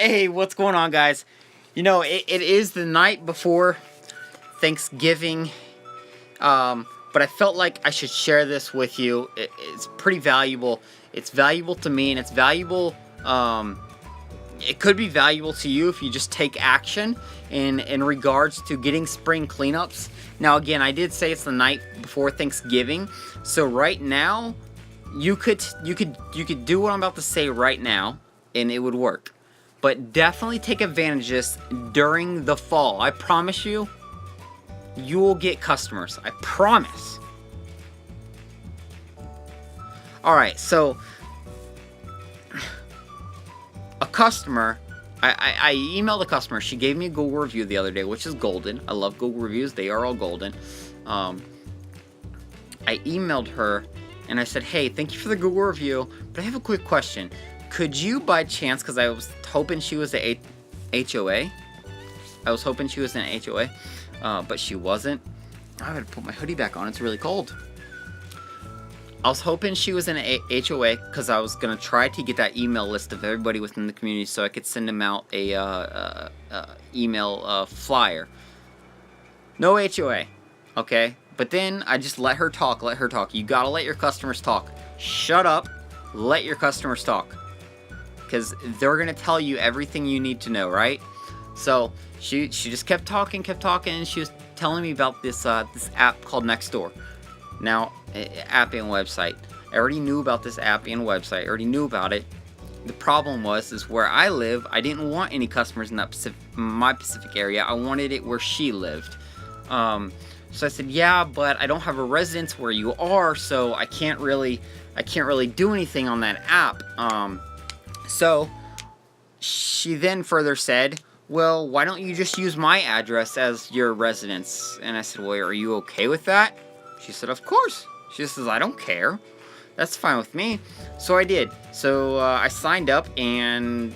Hey, what's going on, guys? It is the night before Thanksgiving, but I felt like I should share this with you. It's pretty valuable. It's valuable to me, and it's valuable. It could be valuable to you if you just take action in regards to getting spring cleanups. Now, again, I did say it's the night before Thanksgiving, so right now, you could do what I'm about to say right now, and it would work. But definitely take advantage of this during the fall. I promise you, you will get customers. I promise. Alright, so a customer, I emailed a customer. She gave me a Google review the other day, which is golden. I love Google reviews. They are all golden. I emailed her and I said, hey, thank you for the Google review, but I have a quick question. Could you, by chance, because I was hoping she was a HOA. I was hoping she was an HOA, but she wasn't. I gotta put my hoodie back on. It's really cold. I was hoping she was in a HOA because I was gonna try to get that email list of everybody within the community so I could send them out a email flyer. No HOA, okay? But then I just let her talk. Let her talk. You gotta let your customers talk. Shut up. Let your customers talk. Because they're going to tell you everything you need to know, right? So she just kept talking, and she was telling me about this app called Nextdoor. Now, app and website. I already knew about this app and website. I already knew about it. The problem is where I live, I didn't want any customers in that my Pacific area. I wanted it where she lived. So I said, yeah, but I don't have a residence where you are, so I can't really do anything on that app. So she then further said, well, why don't you just use my address as your residence? And I said, well, are you okay with that? She said, of course. She says, I don't care. That's fine with me. So I did. So I signed up, and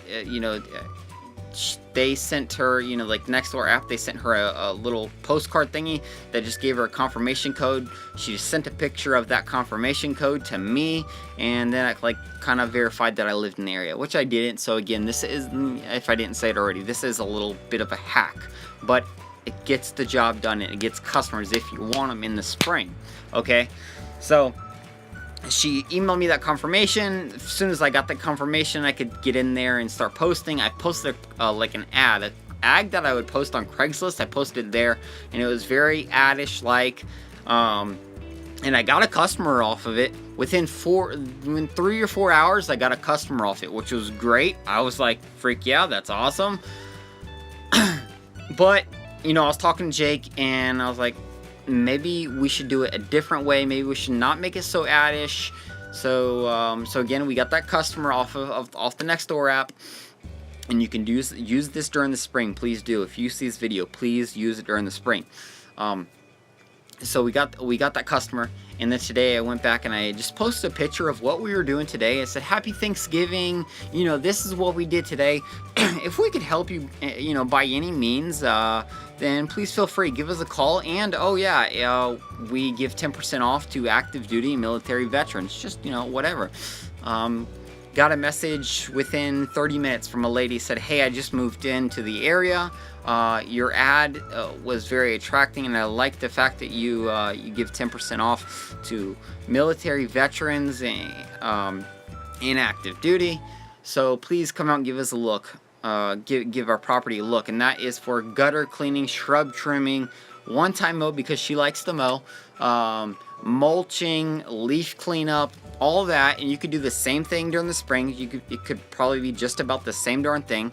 they sent her, like Nextdoor app, they sent her a little postcard thingy that just gave her a confirmation code. She just sent a picture of that confirmation code to me, and then I kind of verified that I lived in the area, which I didn't. So again, this is, if I didn't say it already, this is a little bit of a hack, but it gets the job done, and it gets customers if you want them in the spring. Okay, so she emailed me that confirmation. As soon as I got the confirmation, I could get in there and start posting. I posted like an ad that I would post on Craigslist. I posted there, and it was very ad-ish like, and I got a customer off of it. Within 3 or 4 hours, I got a customer off it, which was great. I was like, freak yeah, that's awesome. But I was talking to Jake, and I was like, maybe we should do it a different way. Maybe we should not make it so ad-ish. So again, we got that customer off the Nextdoor app, and you can use this during the spring. Please do. If you see this video, please use it during the spring. So we got that customer, and then today I went back and I just posted a picture of what we were doing today. I said, Happy Thanksgiving. This is what we did today. If we could help you, by any means, then please feel free. Give us a call. And oh yeah, we give 10% off to active duty military veterans. Just whatever. Got a message within 30 minutes from a lady, said, hey, I just moved into the area. Your ad was very attracting, and I like the fact that you give 10% off to military veterans and in active duty. So please come out and give us a look. Give our property a look, and that is for gutter cleaning, shrub trimming, one-time mow because she likes to mow, mulching, leaf cleanup, all that. And you could do the same thing during the spring. It could probably be just about the same darn thing.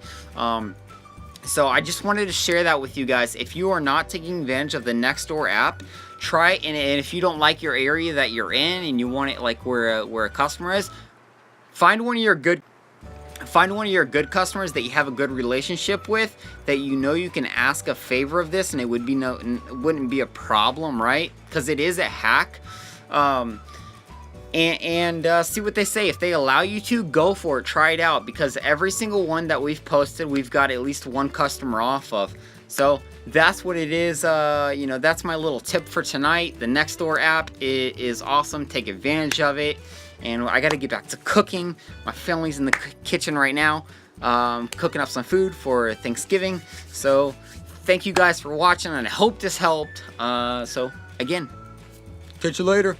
So I just wanted to share that with you guys. If you are not taking advantage of the Nextdoor app, try it. And if you don't like your area that you're in and you want it like where a customer is, find one of your good customers that you have a good relationship with, that you can ask a favor of this, and it wouldn't be a problem, right? Because it is a hack. And see what they say. If they allow you to, go for it. Try it out, because every single one that we've posted, we've got at least one customer off of. So that's what it is. That's my little tip for tonight. The Nextdoor app is awesome. Take advantage of it. and I got to get back to cooking. My family's in the kitchen right now, cooking up some food for Thanksgiving. So thank you guys for watching, and I hope this helped. So again, catch you later.